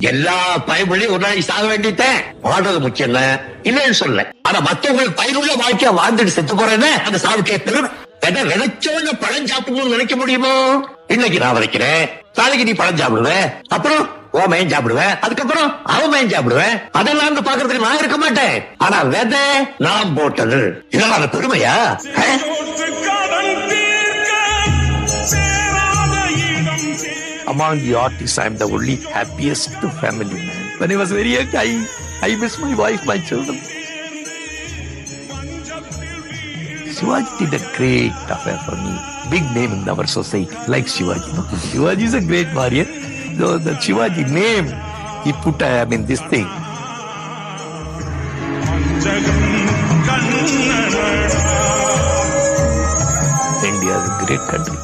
எல்லா பயன்களையும் ஒரு நாளைக்கு சாக வேண்டியதேன். வாழ்றது முக்கியம் இல்லைன்னு சொல்ல. ஆனா மத்தவங்களுக்கு பயனுள்ள வாழ்க்கையா வாழ்ந்துட்டு செத்து போறேன்னு அந்த சாவுக்கே பெருமை. விதைச்சோன்னு பழம் சாப்பிடணும்னு நினைக்க முடியுமோ? இன்னைக்கு நான் விதைக்கிறேன், நாளைக்கு நீ பழம் சாப்பிடுவேன், அப்புறம் ஓ மயன் சாப்பிடுவேன், அதுக்கப்புறம் அவன் மயன் சாப்பிடுவேன். அதெல்லாம் பாக்குறதுக்கு நான் இருக்க மாட்டேன். ஆனா விதை நான் போட்டது, இதெல்லாம் அந்த பெருமையா? Among the artists, I am the only happiest family man. When I was very young, I miss my wife, my children. Shivaji did a great affair for me. Big name in our society, like Shivaji. Shivaji is a great warrior. So the Shivaji name, he put, this thing. India is a great country.